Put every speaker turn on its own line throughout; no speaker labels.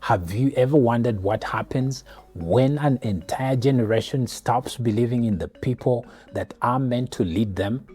Have you ever wondered what happens when an entire generation stops believing in the people that are meant to lead them?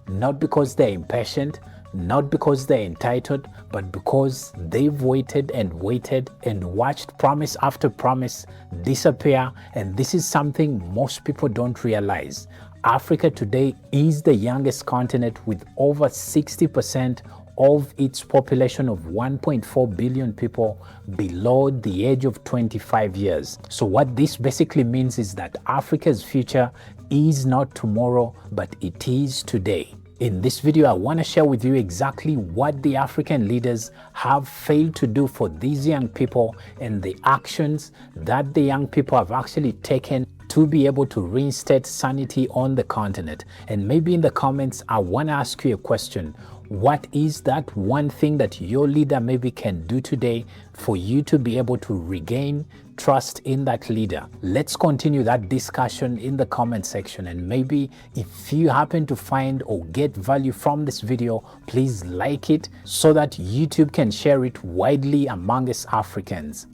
Not because they're impatient, not because they're entitled, but because they've waited and watched promise after promise disappear. And this is something most people don't realize. Africa today is the youngest continent with over 60% of its population of 1.4 billion people below the age of 25 years. So what this basically means is that Africa's future is not tomorrow, but it is today. In this video, I want to share with you exactly what the African leaders have failed to do for these young people and the actions that the young people have actually taken to be able to reinstate sanity on the continent. And maybe in the comments, I want to ask you a question. What is that one thing that your leader maybe can do today for you to be able to regain trust in that leader? Let's continue that discussion in the comment section. And maybe if you happen to find or get value from this video, please like it so that YouTube can share it widely among us Africans.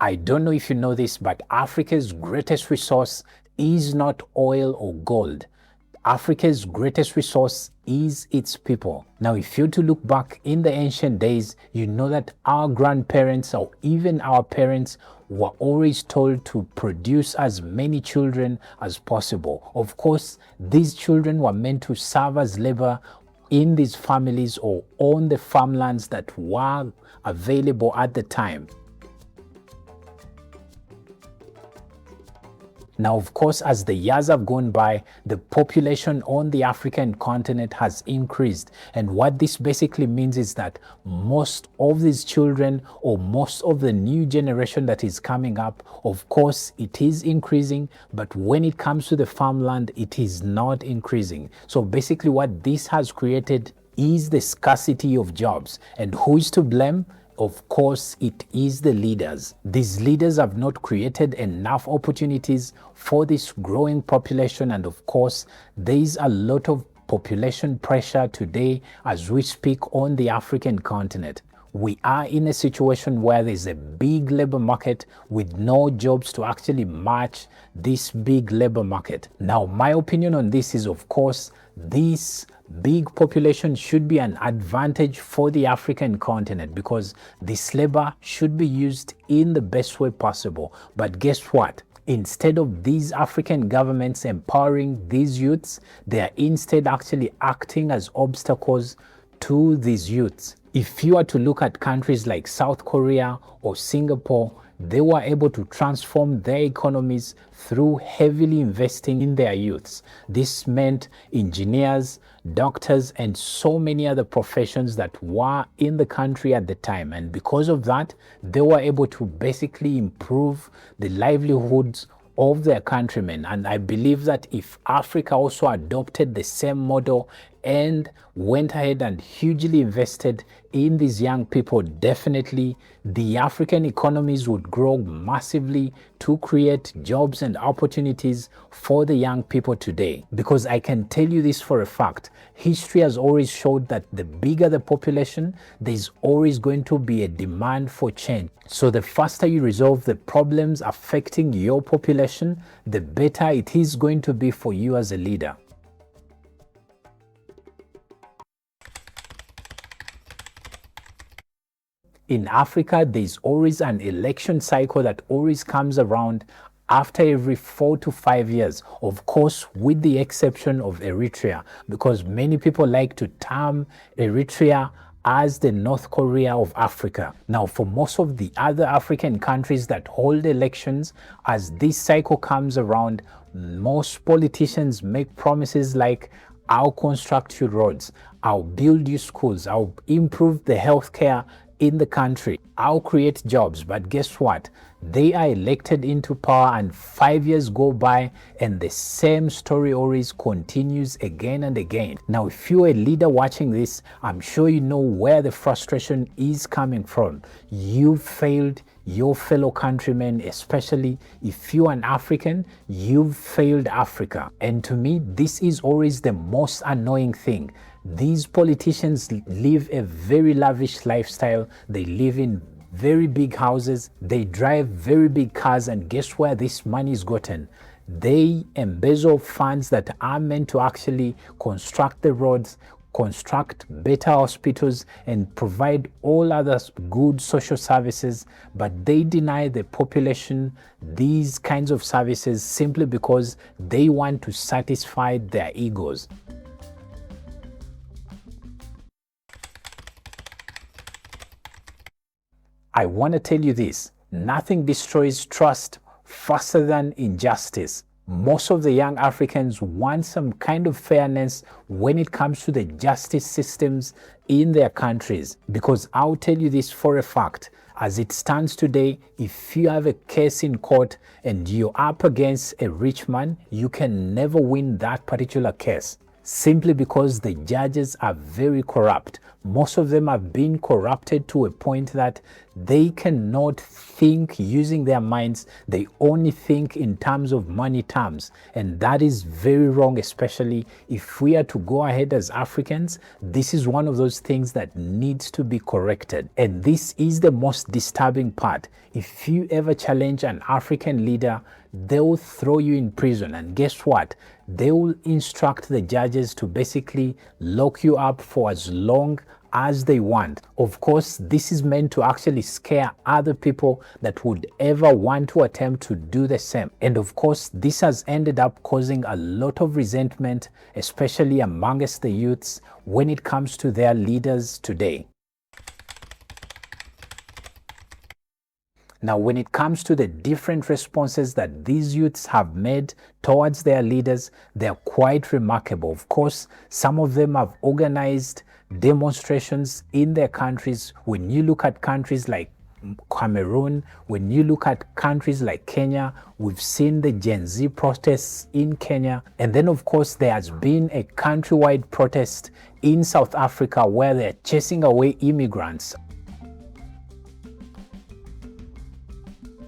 I don't know if you know this, but Africa's greatest resource is not oil or gold. Africa's greatest resource is its people. Now, if you're to look back in the ancient days, you know that our grandparents or even our parents were always told to produce as many children as possible. Of course, these children were meant to serve as labor in these families or on the farmlands that were available at the time. Now, of course, as the years have gone by, the population on the African continent has increased. And what this basically means is that most of these children or most of the new generation that is coming up, of course, it is increasing. But when it comes to the farmland, it is not increasing. So basically what this has created is the scarcity of jobs. And who is to blame? Of course, it is the leaders. These leaders have not created enough opportunities for this growing population. And of course, there is a lot of population pressure today as we speak on the African continent. We are in a situation where there's a big labor market with no jobs to actually match this big labor market. Now, my opinion on this is, of course, this big population should be an advantage for the African continent because this labor should be used in the best way possible. But guess what? Instead of these African governments empowering these youths, they are instead actually acting as obstacles to these youths. If you are to look at countries like South Korea or Singapore, they were able to transform their economies through heavily investing in their youths. This meant engineers, doctors, and so many other professions that were in the country at the time. And because of that, they were able to basically improve the livelihoods of their countrymen. And I believe that if Africa also adopted the same model and went ahead and hugely invested in these young people, definitely the African economies would grow massively to create jobs and opportunities for the young people today. Because I can tell you this for a fact, history has always showed that the bigger the population, there's always going to be a demand for change. So the faster you resolve the problems affecting your population, the better it is going to be for you as a leader. In Africa, there's always an election cycle that always comes around after every 4 to 5 years, of course, with the exception of Eritrea, because many people like to term Eritrea as the North Korea of Africa. Now, for most of the other African countries that hold elections, as this cycle comes around, most politicians make promises like, I'll construct you roads, I'll build you schools, I'll improve the healthcare in the country, I'll create jobs. But guess what? They are elected into power and 5 years go by and the same story always continues again and again. Now, if you're a leader watching this, I'm sure you know where the frustration is coming from. You failed your fellow countrymen, especially if you're an African, you've failed Africa. And to me, this is always the most annoying thing. These politicians live a very lavish lifestyle. They live in very big houses. They drive very big cars, and guess where this money is gotten? They embezzle funds that are meant to actually construct the roads, construct better hospitals, and provide all other good social services, but they deny the population these kinds of services simply because they want to satisfy their egos. I want to tell you this: nothing destroys trust faster than injustice. Most of the young Africans want some kind of fairness when it comes to the justice systems in their countries. Because I'll tell you this for a fact, as it stands today, if you have a case in court and you're up against a rich man, you can never win that particular case, simply because the judges are very corrupt. Most of them have been corrupted to a point that they cannot think using their minds. They only think in terms of money terms. And that is very wrong, especially if we are to go ahead as Africans. This is one of those things that needs to be corrected. And this is the most disturbing part. If you ever challenge an African leader, they will throw you in prison. And guess what? They will instruct the judges to basically lock you up for as long as they want. Of course, this is meant to actually scare other people that would ever want to attempt to do the same. And of course, this has ended up causing a lot of resentment, especially amongst the youths when it comes to their leaders today. Now, when it comes to the different responses that these youths have made towards their leaders, they're quite remarkable. Of course, some of them have organized demonstrations in their countries. When you look at countries like Cameroon, when you look at countries like Kenya, we've seen the Gen Z protests in Kenya. And then, of course, there has been a countrywide protest in South Africa where they're chasing away immigrants.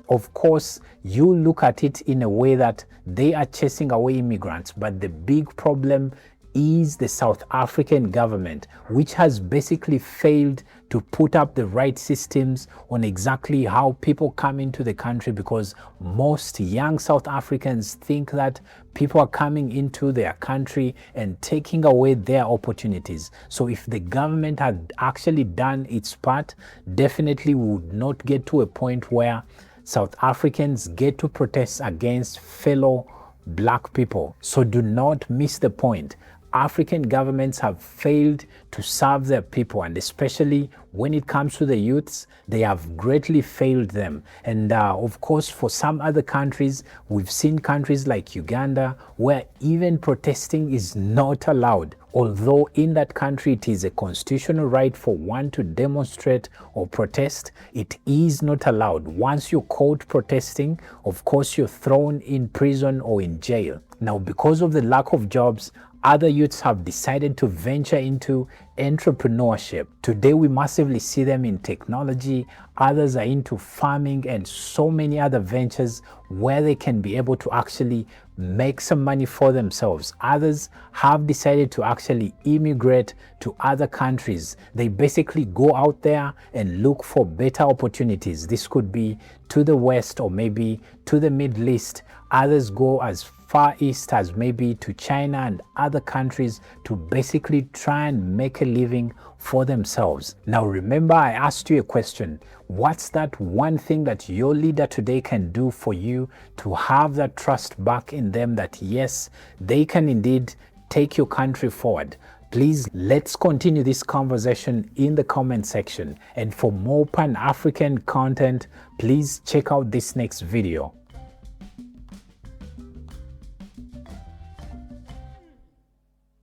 Of course, you look at it in a way that they are chasing away immigrants, but the big problem is the South African government, which has basically failed to put up the right systems on exactly how people come into the country, because most young South Africans think that people are coming into their country and taking away their opportunities. So if the government had actually done its part, definitely we would not get to a point where South Africans get to protest against fellow black people. So do not miss the point. African governments have failed to serve their people, and especially when it comes to the youths, they have greatly failed them. And of course, for some other countries, we've seen countries like Uganda where even protesting is not allowed. Although in that country it is a constitutional right for one to demonstrate or protest, it is not allowed. Once you're caught protesting, of course you're thrown in prison or in jail. Now, because of the lack of jobs, other youths have decided to venture into entrepreneurship. Today we massively see them in technology, others are into farming and so many other ventures where they can be able to actually make some money for themselves. Others have decided to actually immigrate to other countries. They basically go out there and look for better opportunities. This could be to the West or maybe to the Middle East. Others go as far east as maybe to China and other countries to basically try and make a living for themselves. Now remember, I asked you a question. What's that one thing that your leader today can do for you to have that trust back in them that yes, they can indeed take your country forward? Please, let's continue this conversation in the comment section. And for more Pan-African content, please check out this next video.